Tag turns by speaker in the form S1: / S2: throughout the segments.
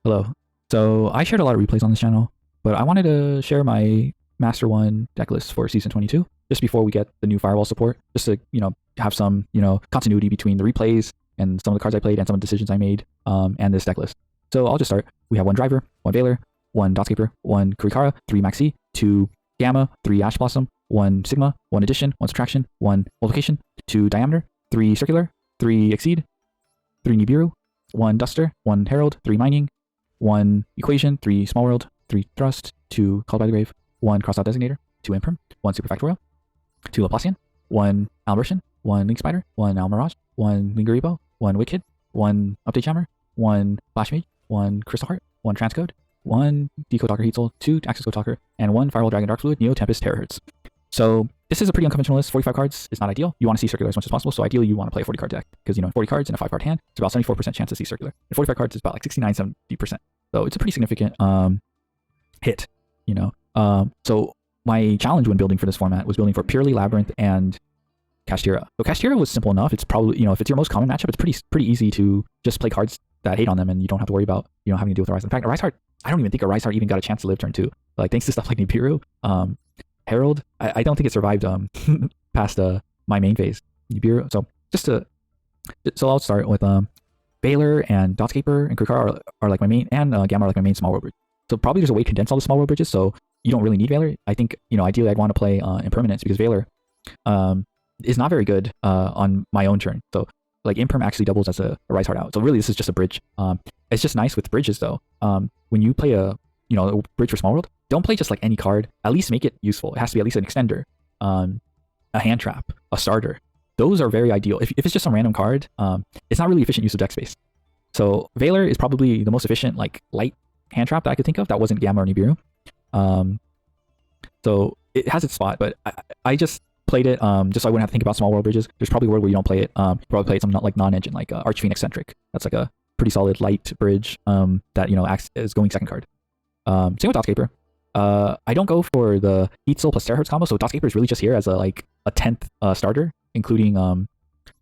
S1: Hello. So I shared a lot of replays on this channel, but I wanted to share my Master 1 deck list for Season 22, just before we get the new Firewall support, just to, have some, continuity between the replays and some of the cards I played and some of the decisions I made, and this deck list. So I'll just start. We have 1 Driver, 1 Veiler, 1 Dotscaper, 1 Kurikara, 3 Maxi, 2 Gamma, 3 Ash Blossom, 1 Sigma, 1 Addition, 1 Subtraction, 1 Multiplication, 2 Diameter, 3 Circular, 3 Exceed, 3 Nibiru, 1 Duster, 1 Herald, 3 Mining, 1 Equation, 3 Small World, 3 Thrust, 2 Called by the Grave, 1 Crossout Designator, 2 Imperm, 1 Superfactorial, 2 Laplacian, 1 Albertian, 1 Link Spider, 1 Almirage, 1 Lingeribo, 1 Wicked, 1 Update Jammer, 1 Flash Mage, 1 Crystal Heart, 1 Transcode, 1 Decode Talker Heatsoul, 2 Access Code Talker, and 1 Firewall Dragon Dark Fluid, Neo Tempest Terahertz. So this is a pretty unconventional list. 45 cards is not ideal. You want to see circular as much as possible. So ideally you want to play a 40 card deck because 40 cards in a 5-card hand, it's about 74% chance to see circular. And 45 cards is about like 69-70%. So it's a pretty significant hit, So my challenge when building for this format was building for purely Labyrinth and Kashtira. So Kashtira was simple enough. It's probably, if it's your most common matchup, it's pretty easy to just play cards that hate on them and you don't have to worry about, having to deal with a Rise. In fact, a Rise Heart, I don't even think a Rise Heart even got a chance to live turn 2. Like thanks to stuff like Nibiru, Herald, I don't think it survived past my main phase. Nibiru. So I'll start with Veiler and Dotscaper and Kurikara are like my main, and Gamma are like my main small world bridge. So probably there's a way to condense all the small world bridges, so you don't really need Veiler. I think ideally I'd want to play Impermanence because Veiler is not very good on my own turn. So like Imperm actually doubles as a Rise Heart out. So really this is just a bridge. It's just nice with bridges though. When you play a bridge for small world, don't play just like any card. At least make it useful. It has to be at least an extender, a hand trap, a starter. Those are very ideal. If it's just some random card, it's not really efficient use of deck space. So Veiler is probably the most efficient like light hand trap that I could think of that wasn't Gamma or Nibiru. So it has its spot, but I just played it just so I wouldn't have to think about small world bridges. There's probably a world where you don't play it. You probably play it something like non-engine, like Archfiend Eccentric. That's like a pretty solid light bridge that acts as going second card. Same with Dotscaper. I don't go for the Heatsoul plus Terahertz combo, so Dotscaper is really just here as a 10th starter, including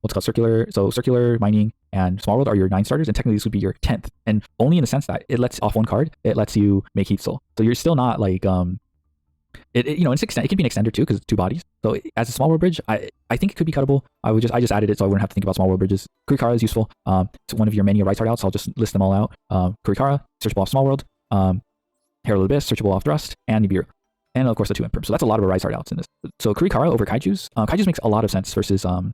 S1: what's called Circular. So Circular, Mining, and Small World are your 9 starters, and technically this would be your 10th, and only in the sense that it lets off 1 card, it lets you make Heatsoul. So you're still not like it can be an extender too because it's 2 bodies. So as a small world bridge, I think it could be cuttable. I just added it so I wouldn't have to think about small world bridges. Kurikara is useful. It's one of your many Rise Heart outs. So I'll just list them all out. Kurikara, searchable off small world. Herald of the Abyss, searchable off Thrust, and Nibiru. And of course the 2 Imperm. So that's a lot of Rise Heart outs in this. So Kurikara over Kaiju's. Kaiju's makes a lot of sense versus a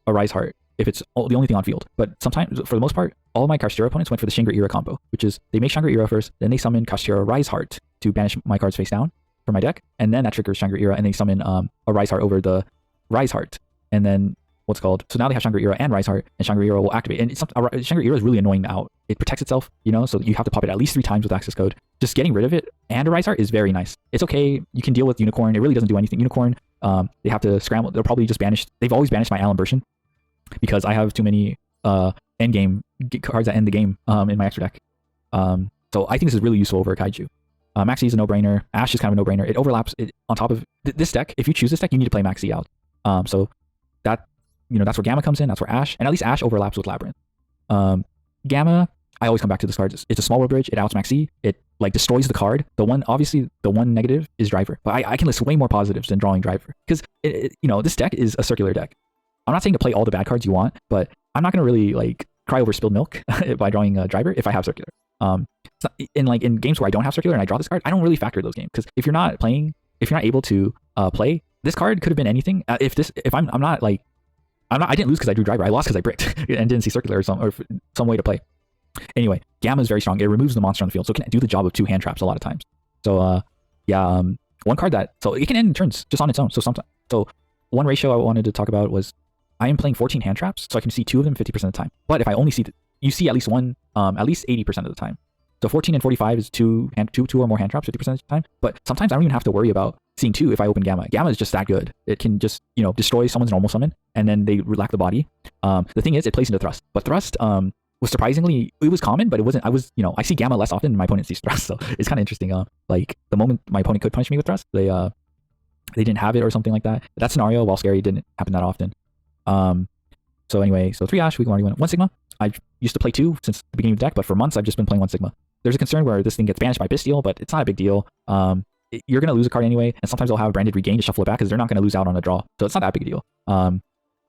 S1: Rise Heart if it's the only thing on field. But sometimes, for the most part, all of my Kashtira opponents went for the Shangri-Ira combo, which is they make Shangri-Ira first, then they summon Kashtira Rise Heart to banish my cards face down from my deck, and then that triggers Shangri-Ira, and they summon a Rise Heart over the Rise Heart, and then so now they have Shangri-Ira and Rise Heart, and Shangri-Ira will activate. And Shangri-Ira is really annoying out. It protects itself, so you have to pop it at least 3 times with access code. Just getting rid of it and a Rise Heart is very nice. It's okay. You can deal with Unicorn. It really doesn't do anything. Unicorn, they have to scramble. They'll probably just banish. They've always banished my Alan because I have too many end game cards that end the game in my extra deck. So I think this is really useful over Kaiju. Maxi is a no-brainer. Ash is kind of a no-brainer. It overlaps on top of this deck. If you choose this deck, you need to play Maxi out. So that that's where Gamma comes in. That's where Ash, and at least Ash overlaps with Labyrinth. Gamma, I always come back to this card. It's a small world bridge. It outs Maxi. It destroys the card. Obviously the one negative is Driver, but I can list way more positives than drawing Driver because this deck is a circular deck. I'm not saying to play all the bad cards you want, but I'm not gonna really cry over spilled milk by drawing a Driver if I have circular. In games where I don't have circular and I draw this card, I don't really factor those games because if you're not able to play this card, could have been anything. I didn't lose because I drew Driver. I lost because I bricked and didn't see circular or some way to play. Anyway, Gamma is very strong. It removes the monster on the field, so it can do the job of 2 hand traps a lot of times. So one card so it can end in turns just on its own. So one ratio I wanted to talk about was I am playing 14 hand traps, so I can see 2 of them 50% of the time. But if I only see you see at least one, at least 80% of the time. So 14 and 45 is 2 or more hand traps 50% of the time. But sometimes I don't even have to worry about seeing 2 if I open Gamma. Gamma is just that good. It can just destroy someone's normal summon, and then they lack the body. The thing is, it plays into Thrust, but Thrust was surprisingly, it was common, but it wasn't. I see Gamma less often than my opponent sees Thrust, so it's kind of interesting. The moment my opponent could punish me with Thrust, they didn't have it or something like that. That scenario, while scary, didn't happen that often. So anyway, so 3 Ash, we already went 1 Sigma. I used to play 2 since the beginning of the deck, but for months I've just been playing 1 Sigma. there's a concern where this thing gets banished by Bestial, but it's not a big deal. You're going to lose a card anyway, and sometimes they'll have Branded Regain to shuffle it back because they're not going to lose out on a draw. So it's not that big a deal.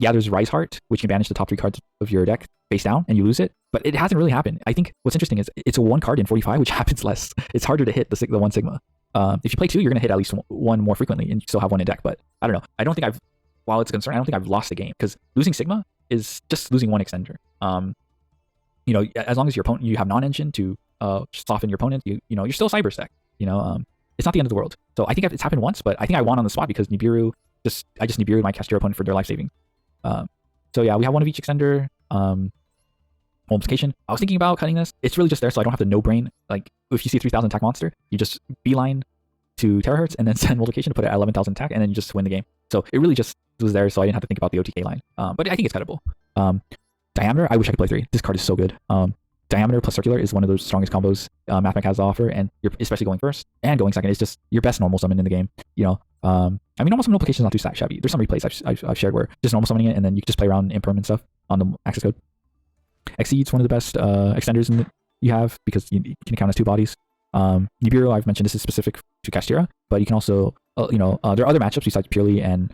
S1: Yeah, there's Rise Heart, which can banish the top 3 cards of your deck face down, and you lose it. But it hasn't really happened. I think what's interesting is it's a 1 card in 45, which happens less. It's harder to hit the 1 Sigma. If you play 2, you're going to hit at least 1 more frequently, and you still have 1 in deck. But I don't know. I don't think while it's a concern, I don't think I've lost the game, because losing Sigma is just losing 1 extender. You know, as long as your opponent, you have non-engine to soften your opponent, you know, you're still cyber stack. You know, it's not the end of the world. So I think it's happened once, but I think I won on the spot because Nibiru I just Nibiru'd my Castillo opponent for their life saving. So yeah, we have 1 of each extender. Multiplication. I was thinking about cutting this. It's really just there so I don't have to no brain. Like if you see a 3000 attack monster, you just beeline to terahertz and then send multiplication to put it at 11,000 attack, and then you just win the game. So it really just was there so I didn't have to think about the OTK line. But I think it's cuttable. Diameter, I wish I could play 3. This card is so good. Diameter plus circular is one of those strongest combos Mathmech has to offer, and you're especially going first and going second is just your best normal summon in the game. You know, I mean, normal summon multiplication is not too stack shabby. There's some replays I've shared where just normal summoning it, and then you can just play around imperm and stuff on the access code. Exceed's one of the best extenders you have because you can count as 2 bodies. Nibiru, I've mentioned this is specific to Castira, but you can also, there are other matchups besides Purely and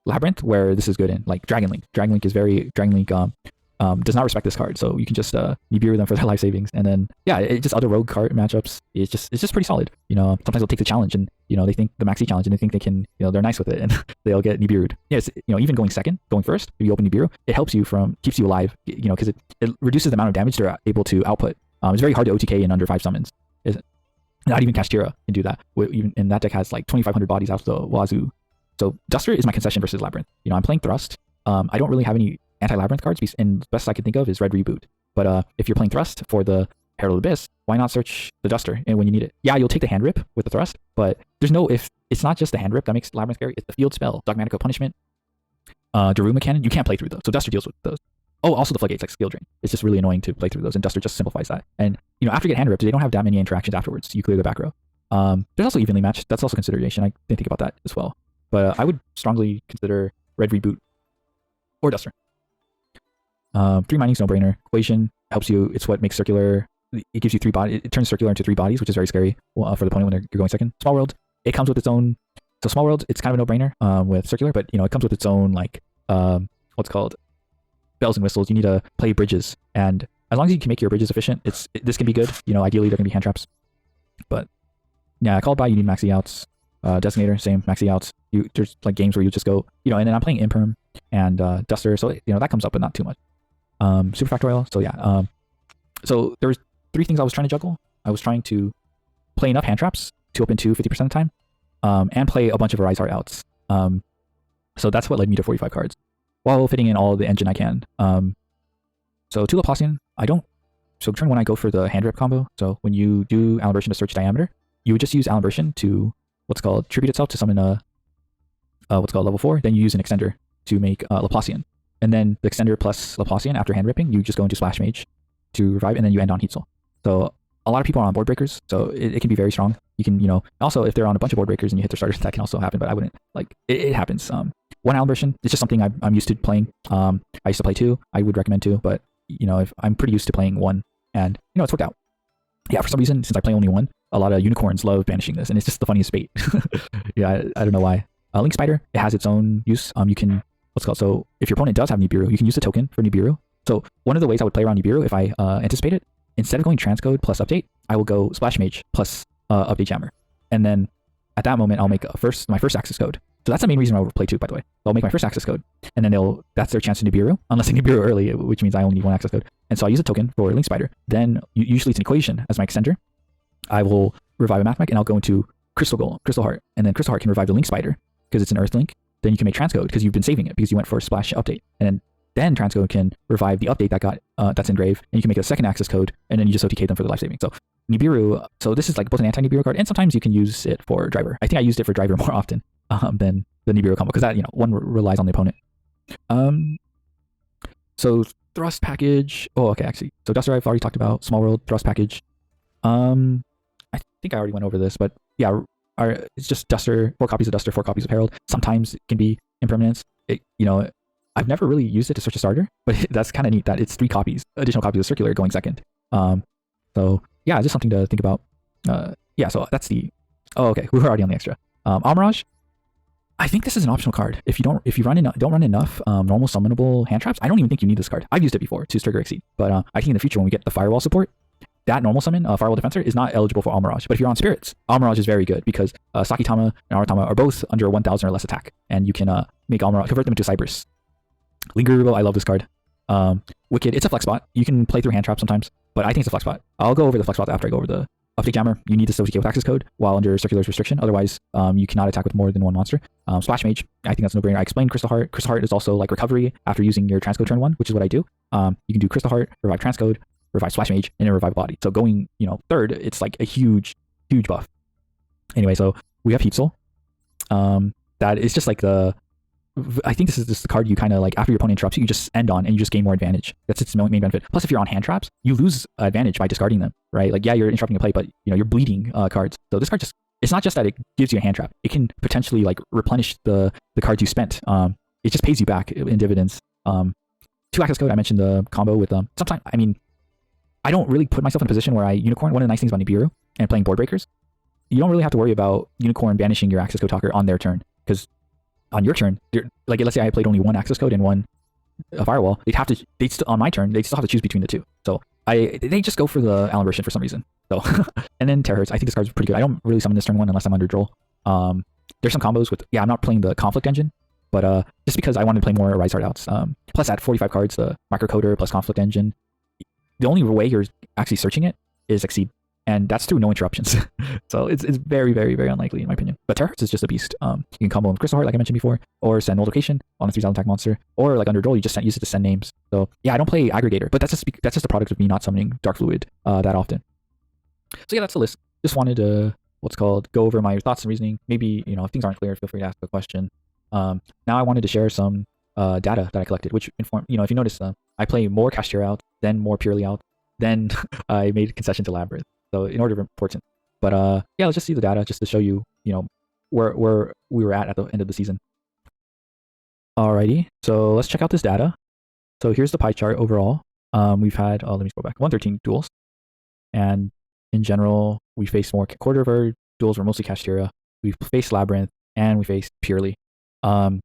S1: Labyrinth where this is good in, like Dragon Link. Dragon Link does not respect this card, so you can just Nibiru them for their life savings, and then yeah, it just other rogue card matchups. It's just pretty solid. You know, sometimes they'll take the challenge, and you know they think the maxi challenge, and they think they can, you know, they're nice with it, and they'll get Nibiru'd. Yes, you know, even going first, if you open Nibiru, it helps you keeps you alive. You know, because it reduces the amount of damage they're able to output. It's very hard to OTK in under 5 summons. Not even Castira can do that. And that deck has like 2,500 bodies out the wazoo. So Duster is my concession versus Labyrinth. You know, I'm playing Thrust. I don't really have any anti-Labyrinth cards, and the best I can think of is Red Reboot. But if you're playing Thrust for the Herald Abyss, why not search the Duster and when you need it? Yeah, you'll take the hand rip with the Thrust, but there's no if. It's not just the hand rip that makes Labyrinth scary. It's the field spell, Dogmatico Punishment, Daruma Cannon. You can't play through those, so Duster deals with those. Oh, also the Floodgates, like Skill Drain. It's just really annoying to play through those, and Duster just simplifies that. And you know, after you get hand ripped, they don't have that many interactions afterwards. You clear the back row. There's also evenly matched. That's also consideration. I didn't think about that as well. But I would strongly consider Red Reboot or Duster. 3 mining's no-brainer. Equation helps you. It's what makes circular. It gives you 3 bodies. It turns circular into 3 bodies, which is very scary for the opponent when you're going second. Small World. It comes with its own. So Small World, it's kind of a no-brainer with circular, but you know, it comes with its own like what's called bells and whistles. You need to play bridges, and as long as you can make your bridges efficient, this can be good. You know, ideally they're gonna be hand traps. But yeah, called by you need maxi outs. Designator, same maxi outs. There's like games where you just go, you know, and then I'm playing Imperm and Duster, so you know that comes up, but not too much. Super Factorial. So yeah, so there was 3 things I was trying to juggle. I was trying to play enough hand traps to open 2 50% of the time, and play a bunch of Rise Heart outs. So that's what led me to 45 cards, while fitting in all the engine I can. So 2 Laplacian, so turn 1 I go for the hand rip combo. So when you do Alan Burschen to search Diameter, you would just use Alan Burschen to what's called tribute itself to summon what's called level 4. Then you use an extender to make Laplacian. And then the extender plus Laplacian after hand ripping, you just go into Splash Mage to revive, and then you end on Heatzel. So a lot of people are on board breakers, so it can be very strong. You can, you know, also if they're on a bunch of board breakers and you hit their starters, that can also happen, but I wouldn't, like, it happens. 1 Alan Burschen, it's just something I'm used to playing. I used to play 2, I would recommend 2, but, you know, if I'm pretty used to playing 1, and, you know, it's worked out. Yeah, for some reason, since I play only 1, a lot of unicorns love banishing this, and it's just the funniest bait. Yeah, I don't know why. Link Spider, it has its own use. You can, what's called, so if your opponent does have Nibiru, you can use the token for Nibiru. So one of the ways I would play around Nibiru, if I anticipate it, instead of going transcode plus update, I will go Splash Mage plus update jammer. And then at that moment, I'll make my first access code. So that's the main reason I would play 2, by the way. I'll make my first access code, and then that's their chance to Nibiru, unless they Nibiru early, which means I only need 1 access code. And so I use a token for Link Spider. Then usually it's an equation as my extender. I will revive a Mathmech, and I'll go into Crystal Heart, and then Crystal Heart can revive the Link Spider because it's an Earth Link. Then you can make transcode because you've been saving it because you went for a splash update, and then transcode can revive the update that got that's engrave, and you can make a second access code, and then you just OTK them for the life saving. So Nibiru, so this is like both an anti-Nibiru card, and sometimes you can use it for driver. I think I used it for driver more often than the Nibiru combo because that, you know, one relies on the opponent. So Thrust package. Oh, okay, actually, so Duster I've already talked about. Small World, Thrust package. I think I already went over this, but yeah, it's just Duster, 4 copies of Duster, 4 copies of Herald. Sometimes it can be impermanence. You know, I've never really used it to search a starter, but that's kind of neat that it's 3 copies, additional copies of Circular going second. So yeah, just something to think about. Yeah, so that's the. Oh, okay, we were already on the extra. Almirage. I think this is an optional card. If you don't run enough normal summonable hand traps, I don't even think you need this card. I've used it before to trigger Exceed, but I think in the future when we get the firewall support, that normal summon, Firewall Defensor, is not eligible for Almirage. But if you're on Spirits, Almirage is very good because Sakitama and Aratama are both under 1,000 or less attack, and you can make Almirage, convert them into Cyberus. Linger, I love this card. Wicked, it's a flex spot. You can play through hand traps sometimes, but I think it's a flex spot. I'll go over the flex spot after I go over the Update Jammer. You need to associate with access code while under Circular's restriction. Otherwise, you cannot attack with more than one monster. Splash Mage, I think that's a no-brainer. I explained Crystal Heart. Crystal Heart is also like recovery after using your transcode turn 1, which is what I do. You can do Crystal Heart, revive transcode, revive Splash Mage, and then revive body. So going, third, it's like a huge buff. Anyway, so we have Heat Soul. That is just like I think this is just the card you kind of like after your opponent interrupts you just end on and you just gain more advantage. That's its main benefit. Plus, if you're on hand traps, you lose advantage by discarding them, right? Like, yeah, you're interrupting a play, but you're bleeding cards. So this card it's not just that it gives you a hand trap. It can potentially like replenish the cards you spent. It just pays you back in dividends. 2 access code, I mentioned the combo with sometimes, I don't really put myself in a position where I unicorn. One of the nice things about Nibiru and playing board breakers, you don't really have to worry about unicorn banishing your access code talker on their turn, because on your turn, like let's say I played only 1 access code and 1 firewall, on my turn they'd still have to choose between the 2. So they just go for the Alan Version for some reason. So and then Terahertz, I think this card's pretty good. I don't really summon this turn 1 unless I'm under Duel. There's some combos with I'm not playing the Conflict Engine, but just because I wanted to play more Rise Hard outs. Plus at 45 cards, the Microcoder plus Conflict Engine. The only way you're actually searching it is Exceed, and that's through no interruptions. So it's very, very, very unlikely in my opinion. But Terahertz is just a beast. You can combo with Crystal Heart like I mentioned before, or send Old Location on a 3,000 attack monster, or like under Duel you just use it to send names. So yeah, I don't play Aggregator, but that's just a product of me not summoning Dark Fluid that often. So yeah, that's the list. Just wanted to go over my thoughts and reasoning. Maybe if things aren't clear, feel free to ask a question. Now I wanted to share some data that I collected, which inform if you notice, I play more Kashtira out, then more Purely out, then I made a concession to Labyrinth. So in order of importance. But yeah, let's just see the data just to show you, where we were at the end of the season. Alrighty, so let's check out this data. So here's the pie chart overall. We've had, let me scroll back, 113 duels. And in general, we faced quarter of our duels were mostly Kashtira. We've faced Labyrinth, and we faced Purely.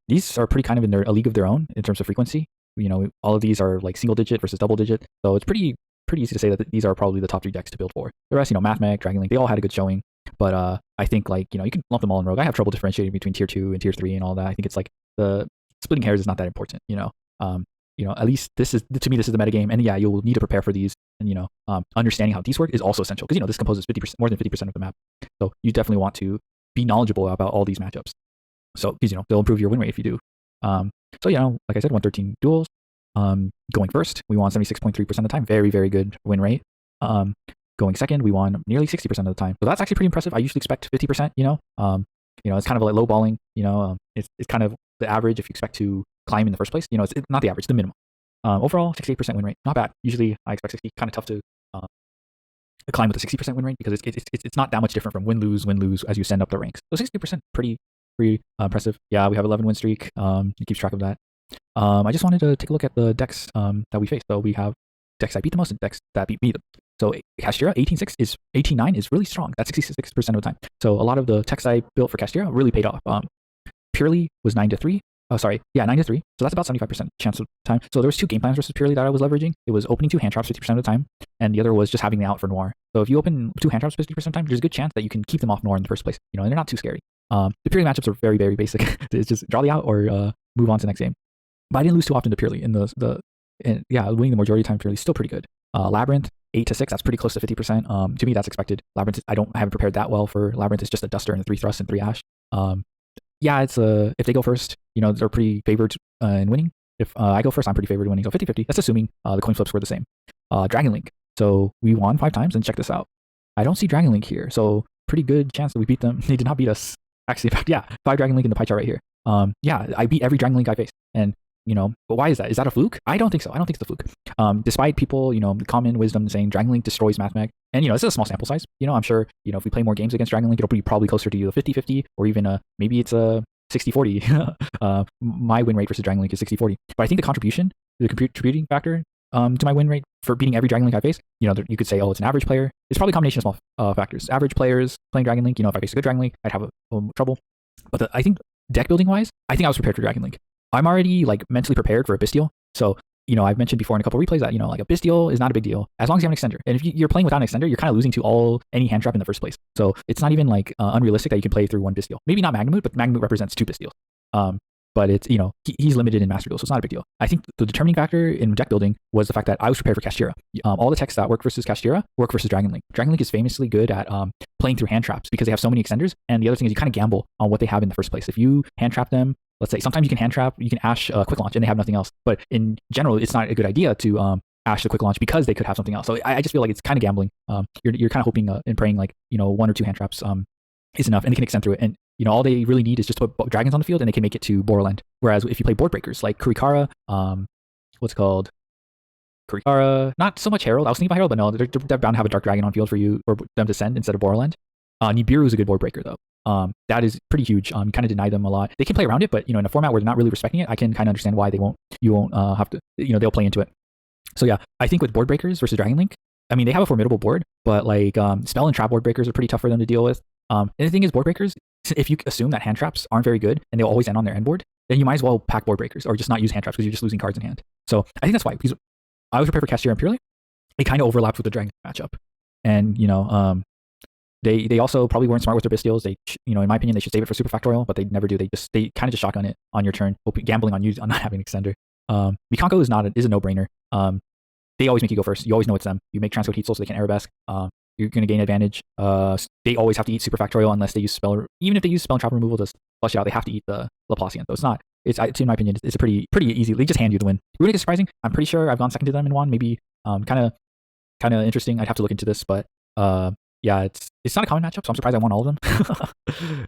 S1: These are pretty kind of in a league of their own in terms of frequency. All of these are like single digit versus double digit. So it's pretty easy to say that these are probably the top 3 decks to build for. The rest, Mathmech, Dragon Link, they all had a good showing. But I think you can lump them all in Rogue. I have trouble differentiating between tier 2 and tier 3 and all that. I think it's like the splitting hairs is not that important. At least this is the metagame. And yeah, you'll need to prepare for these. And understanding how these work is also essential because this composes 50%, more than 50% of the map. So you definitely want to be knowledgeable about all these matchups. So because they'll improve your win rate if you do. So like I said, 113 duels. Going first, we won 76.3% of the time. Very, very good win rate. Going second, we won nearly 60% of the time. So that's actually pretty impressive. I usually expect 50%, it's kind of like low balling, it's kind of the average if you expect to climb in the first place. It's not the average, the minimum. Overall, 68% win rate, not bad. Usually I expect 60, kind of tough to climb with a 60% win rate because it's not that much different from win-lose as you send up the ranks. So 60%, pretty impressive. Yeah, we have 11 win streak. It keeps track of that. I just wanted to take a look at the decks that we faced. So we have decks that beat the most and decks that beat me. So Kashtira 18-9 is really strong. That's 66% of the time. So a lot of the techs I built for Kashtira really paid off. Purely was 9-3. Oh, sorry. Yeah, 9-3. So that's about 75% chance of time. So there was 2 game plans versus Purely that I was leveraging. It was opening 2 hand traps 50% of the time, and the other was just having the out for Noir. So if you open 2 hand traps 50% of the time, there's a good chance that you can keep them off Noir in the first place. And they're not too scary. The Purely matchups are very, very basic. It's just draw the out or move on to the next game. But I didn't lose too often to Purely. Winning the majority of the time Purely is still pretty good. Labyrinth 8-6, that's pretty close to 50%. To me, that's expected. Labyrinth, I haven't prepared that well for Labyrinth. It's just a Duster and a 3 Thrust and 3 Ash. It's if they go first, they're pretty favored in winning. If I go first, I'm pretty favored in winning. So 50-50. That's assuming the coin flips were the same. Dragon Link. So we won 5 times, and check this out. I don't see Dragon Link here, so pretty good chance that we beat them. They did not beat us. Actually, in fact, yeah, 5 Dragon Link in the pie chart right here. I beat every Dragon Link I faced, and but why is that? Is that a fluke? I don't think so. I don't think it's a fluke. Despite people, the common wisdom saying Dragon Link destroys Mathmech, and this is a small sample size. I'm sure, if we play more games against Dragon Link, it'll be probably closer to the 50-50, or even maybe it's a 60-40. My win rate versus Dragon Link is 60-40. But I think the contributing factor to my win rate for beating every Dragon Link I face. You could say, oh, it's an average player. It's probably a combination of small factors. Average players playing Dragon Link. If I face a good Dragon Link, I'd have trouble. But I think deck building wise, I think I was prepared for Dragon Link. I'm already like mentally prepared for a Bystial. So I've mentioned before in a couple of replays that like a Bystial is not a big deal as long as you have an extender. And if you're playing without an extender, you're kind of losing to any hand trap in the first place. So it's not even like unrealistic that you can play through one Bystial. Maybe not Magnamoot, but Magnamoot represents two Bystials. But it's he's limited in Master Duel, so it's not a big deal. I think the determining factor in deck building was the fact that I was prepared for Kashtira. All the techs that work versus Kashtira work versus Dragon Link. Dragon Link is famously good at playing through hand traps because they have so many extenders. And the other thing is you kind of gamble on what they have in the first place. If you hand trap them, let's say sometimes you can Ash quick launch and they have nothing else. But in general, it's not a good idea to Ash the quick launch because they could have something else. So I just feel like it's kind of gambling. You're kind of hoping and praying like one or two hand traps is enough, and they can extend through it. And all they really need is just to put dragons on the field, and they can make it to Borderland. Whereas if you play board breakers like Kurikara, Kurikara, not so much Herald. I was thinking about Herald, but no, they're bound to have a Dark Dragon on field for them to send instead of Borderland. Nibiru is a good board breaker though. That is pretty huge. You kind of deny them a lot. They can play around it, but in a format where they're not really respecting it, I can kind of understand why you won't have to. They'll play into it. So yeah, I think with board breakers versus Dragon Link, I mean they have a formidable board, but like spell and trap board breakers are pretty tough for them to deal with. And the thing is, board breakers, if you assume that hand traps aren't very good and they'll always end on their end board, then you might as well pack board breakers or just not use hand traps because you're just losing cards in hand. So I think that's why, because I was prepared for Kashtira and Purely. It kind of overlapped with the Dragon matchup. And, they also probably weren't smart with their Bystials. They, in my opinion, they should save it for Super Factorial, but they never do. They kind of just shotgun it on your turn, gambling on you on not having extender. Mikanko is a no-brainer. They always make you go first. You always know it's them. You make Transcode Heat Soul so they can Arabesque. You're going to gain advantage. They always have to eat Super Factorial unless they use spell. Even if they use spell and trap removal to flush it out, they have to eat the Laplacian. So it's not. In my opinion, it's a pretty easy. They just hand you the win. Runic is surprising. I'm pretty sure I've gone second to them in one. Maybe kind of interesting. I'd have to look into this, but yeah, it's not a common matchup, so I'm surprised I won all of them.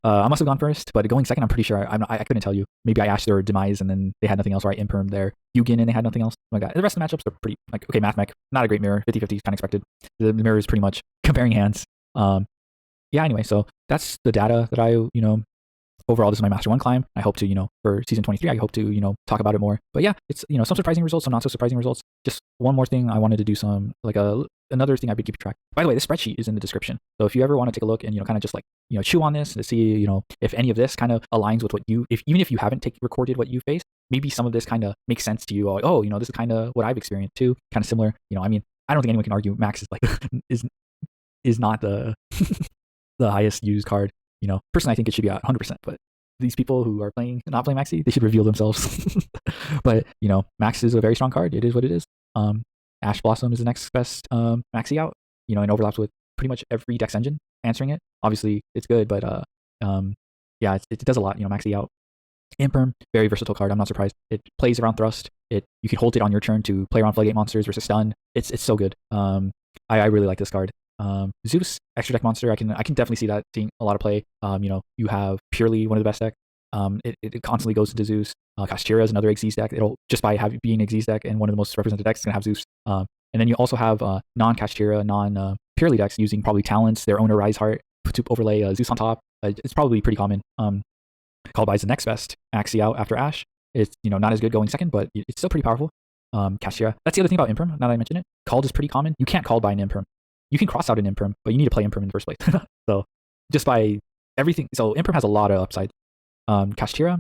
S1: I must have gone first, but going second, I'm pretty sure I couldn't tell you. Maybe I ashed their demise and then they had nothing else, or I impermed their Yugen and they had nothing else. Oh my god. The rest of the matchups are pretty okay. Mathmech, not a great mirror. 50-50 is kind of expected. The mirror is pretty much comparing hands. Yeah. Anyway, so that's the data that I overall, this is my Master 1 climb. I hope to, for Season 23, I hope to, talk about it more. But yeah, it's, some surprising results, some not so surprising results. Just one more thing, I wanted to do another thing I've been keeping track. By the way, this spreadsheet is in the description. So if you ever want to take a look and, kind of just chew on this to see, if any of this kind of aligns with what even if you haven't recorded what you faced, maybe some of this kind of makes sense to you. Oh, this is kind of what I've experienced too. Kind of similar. I mean, I don't think anyone can argue Max is is not the the highest used card. Personally, I think it should be at 100%, but these people who are not playing Maxi, they should reveal themselves. But, Max is a very strong card. It is what it is. Ash Blossom is the next best Maxi out, and overlaps with pretty much every Dex engine answering it. Obviously, it's good, but yeah, it does a lot, Maxi out. Imperm, very versatile card. I'm not surprised. It plays around Thrust. You can hold it on your turn to play around Floodgate monsters versus stun. It's so good. I really like this card. Zeus, extra deck monster, I can definitely see that seeing a lot of play. You have Purely, one of the best decks. It constantly goes into Zeus. Kashtira is another Xyz deck. It'll just by being an Xyz deck and one of the most represented decks, it's gonna have Zeus. And then you also have non-Kashtira, non-Purely decks using probably Talents, their owner Rise Heart to overlay Zeus on top. It's probably pretty common. Called by is the next best Maxi out after Ash. It's not as good going second, but it's still pretty powerful. Kashtira. That's the other thing about Imperm. Now that I mention it, Called is pretty common. You can't call by an Imperm. You can cross out an Imperm, but you need to play Imperm in the first place. So just by everything, so Imperm has a lot of upside. Kashtira,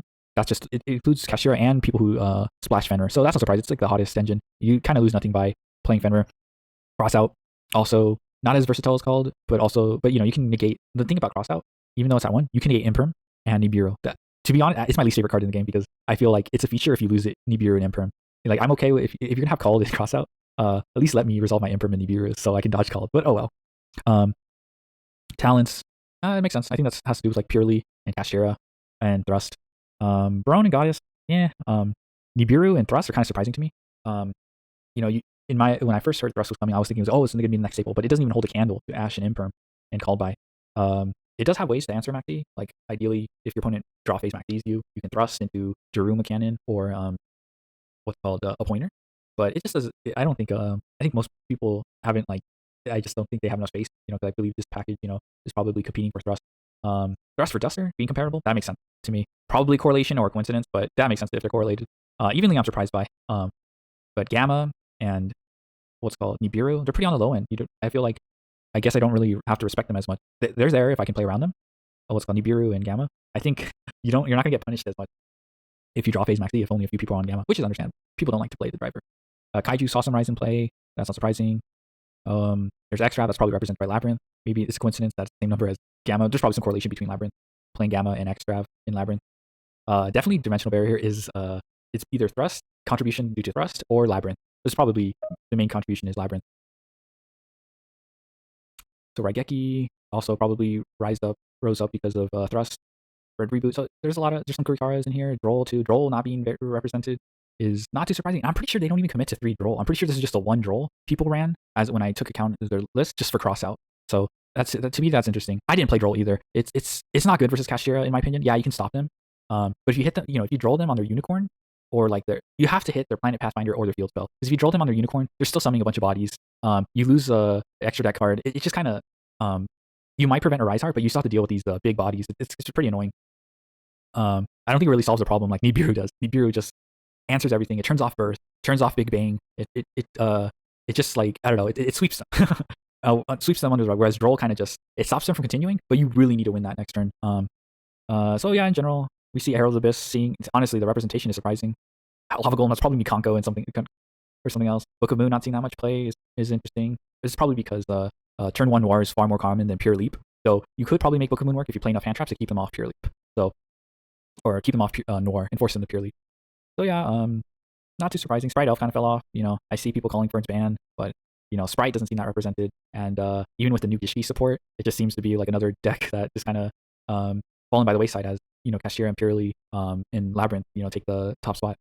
S1: it includes Kashtira and people who splash Fenrir. So that's no surprise. It's the hottest engine. You kind of lose nothing by playing Fenrir. Cross out, also not as versatile as Called, but you can negate. The thing about cross out, even though it's at one, you can negate Imperm and Nibiru. That, to be honest, it's my least favorite card in the game because I feel like it's a feature if you lose it, Nibiru and Imperm. I'm okay with if you're gonna have Called and cross out. At least let me resolve my Imperm and Nibiru so I can dodge Called. But oh well. Talents, it makes sense. I think that has to do with Purely and Kashtira and Thrust. Brone and Goddess, yeah. Nibiru and Thrust are kind of surprising to me. When I first heard Thrust was coming, I was thinking it's going to be the next staple, but it doesn't even hold a candle to Ash and Imperm and Called by. It does have ways to answer Maxi. Ideally, if your opponent draw phase Maxis you can Thrust into Daruma Cannon or what's called a pointer. But it just does. I don't think. I think most people haven't I just don't think they have enough space. Because I believe this package, is probably competing for Thrust. Thrust for Duster being comparable, that makes sense to me. Probably correlation or coincidence, but that makes sense if they're correlated. Evenly, I'm surprised by. But Gamma, and what's it called Nibiru. They're pretty on the low end. I feel like I guess I don't really have to respect them as much. There's there if I can play around them. What's it called Nibiru and Gamma. I think you're not gonna get punished as much if you draw phase maxi if only a few people are on Gamma, which is understandable. People don't like to play the driver. Kaiju saw some rise in play. That's not surprising. There's Extra, that's probably represented by Labyrinth. Maybe it's a coincidence that's the same number as Gamma. There's probably some correlation between Labyrinth, playing Gamma and Extra in Labyrinth. Definitely dimensional barrier is it's either Thrust, contribution due to Thrust, or Labyrinth. This is probably the main contribution is Labyrinth. So Raigeki also probably rose up because of Thrust. Red Reboot. So there's some Kurikaras in here. Droll too. Droll not being very represented is not too surprising. I'm pretty sure they don't even commit to 3 Droll. I'm pretty sure this is just a 1 Droll people ran as when I took account of their list just for cross out. So to me that's interesting. I didn't play Droll either. It's not good versus Kashtira in my opinion. Yeah, you can stop them. But if you hit them, if you Droll them on their Unicorn or like you have to hit their Planet Pathfinder or their Field Spell. Because if you Droll them on their Unicorn, they're still summoning a bunch of bodies. You lose a extra deck card. It's just kind of you might prevent a Rise Heart, but you still have to deal with these big bodies. It's pretty annoying. I don't think it really solves the problem like Nibiru does. Nibiru just answers everything. It turns off Burst, turns off Big Bang. It just like I don't know. It sweeps them. Sweeps them under the rug. Whereas Droll kind of just it stops them from continuing, but you really need to win that next turn. So yeah, in general, we see Herald of the Abyss. Honestly, the representation is surprising. Lava Golem, that's probably Mikanko and something else. Book of Moon not seeing that much play is interesting. This is probably because turn 1 Noir is far more common than Pure Leap. So you could probably make Book of Moon work if you play enough hand traps to keep them off Pure Leap. So or keep them off Noir and force them to Pure Leap. So yeah, not too surprising. Sprite Elf kind of fell off. I see people calling for its ban, but Sprite doesn't seem that represented. And even with the new Gishki support, it just seems to be like another deck that is kind of fallen by the wayside as Kashtira and Purely in Labyrinth take the top spot.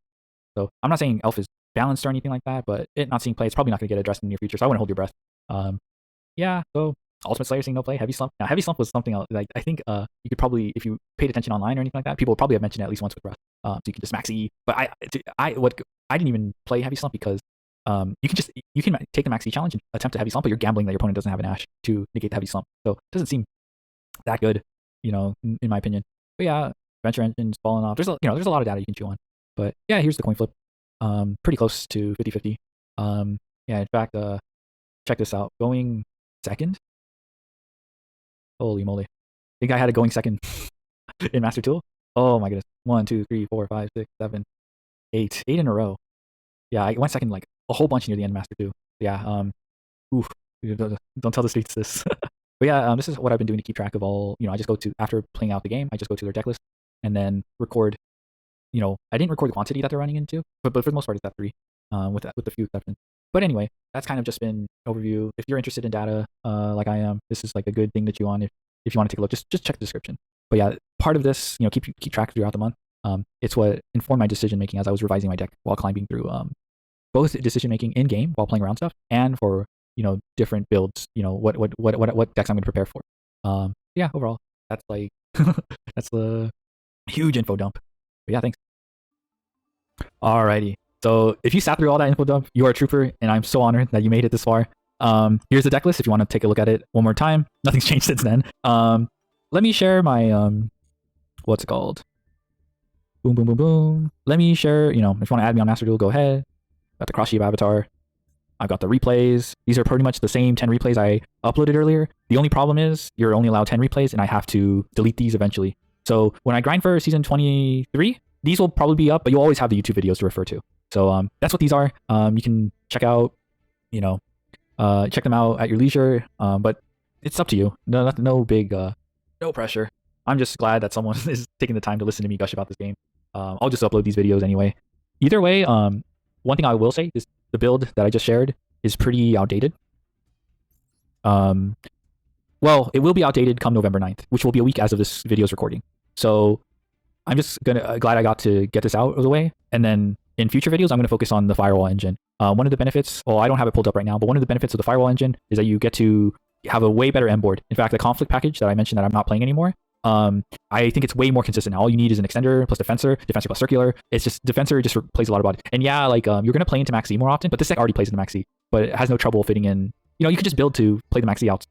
S1: So I'm not saying Elf is balanced or anything like that, but it not seeing play, it's probably not going to get addressed in the near future. So I wouldn't hold your breath. Yeah. So Ultimate Slayer seeing no play. Heavy Slump. Now Heavy Slump was something else. Like I think you could probably, if you paid attention online or anything like that, people would probably have mentioned it at least once with Breath. So you can just max E. But I didn't even play Heavy Slump because you can take the max E challenge and attempt to Heavy Slump, but you're gambling that your opponent doesn't have an Ash to negate the Heavy Slump. So it doesn't seem that good, in my opinion. But yeah, Venture Engine's falling off. There's a lot of data you can chew on. But yeah, here's the coin flip. Pretty close to 50-50. Yeah, in fact, check this out. Going second. Holy moly. I think I had it going second in Master Tool. Oh my goodness. 1, 2, 3, 4, 5, 6, 7, 8. 8 in a row. Yeah, I went second like a whole bunch near the end of Master 2. Yeah, oof. Don't tell the streets this. But yeah, this is what I've been doing to keep track of all, I just go to, after playing out the game, I just go to their deck list and then record, I didn't record the quantity that they're running into, but for the most part it's that 3, with a few exceptions. But anyway, that's kind of just been overview. If you're interested in data, like I am, this is like a good thing to chew on. If you want to take a look, just check the description. But yeah, part of this, keep track throughout the month. It's what informed my decision making as I was revising my deck while climbing through both decision making in game while playing around stuff and for different builds. What decks I'm going to prepare for. Yeah, overall, that's like that's the huge info dump. But yeah, thanks. Alrighty. So if you sat through all that info dump, you are a trooper, and I'm so honored that you made it this far. Here's the deck list if you want to take a look at it one more time. Nothing's changed since then. Let me share my what's it called? Boom, boom, boom, boom. Let me share, if you want to add me on Master Duel, go ahead. Got the cross sheep avatar. I've got the replays. These are pretty much the same 10 replays I uploaded earlier. The only problem is you're only allowed 10 replays, and I have to delete these eventually. So when I grind for season 23, these will probably be up, but you'll always have the YouTube videos to refer to. So that's what these are. You can check out, check them out at your leisure. But it's up to you. No big, no pressure. I'm just glad that someone is taking the time to listen to me gush about this game. I'll just upload these videos anyway. Either way, one thing I will say is the build that I just shared is pretty outdated. Well, it will be outdated come November 9th, which will be a week as of this video's recording. So I'm just glad I got to get this out of the way. And then in future videos, I'm going to focus on the firewall engine. One of the benefits, well, I don't have it pulled up right now, but one of the benefits of the firewall engine is that you get to have a way better M board. In fact, the conflict package that I mentioned that I'm not playing anymore, I think it's way more consistent now. All you need is an extender plus defensor plus circular. It's just defensor just plays a lot of body. And yeah, like you're going to play into Max E more often, but this deck already plays into Max E, but it has no trouble fitting in. You could just build to play the Max E out.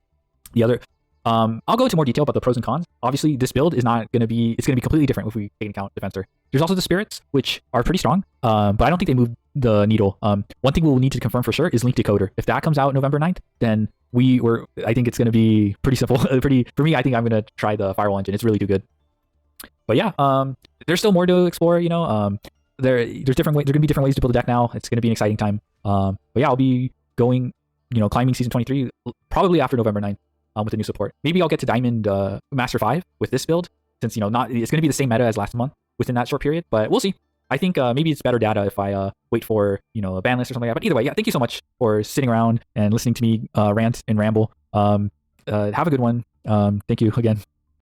S1: The other, I'll go into more detail about the pros and cons. Obviously, this build is not going to be, it's going to be completely different if we take into account defensor. There's also the spirits, which are pretty strong, but I don't think they move the needle. One thing we'll need to confirm for sure is Link Decoder. If that comes out November 9th, then I think it's going to be pretty simple. For me, I think I'm going to try the Firewall engine. It's really too good. But yeah, there's still more to explore, you know. There's different ways. There are going to be different ways to build a deck now. It's going to be an exciting time. But yeah, I'll be going, you know, climbing season 23 probably after November 9th with the new support. Maybe I'll get to Diamond Master 5 with this build, since, you know, it's going to be the same meta as last month within that short period, but we'll see. I think maybe it's better data if I wait for, you know, a ban list or something like that. But either way, yeah, thank you so much for sitting around and listening to me rant and ramble. Have a good one. Thank you again.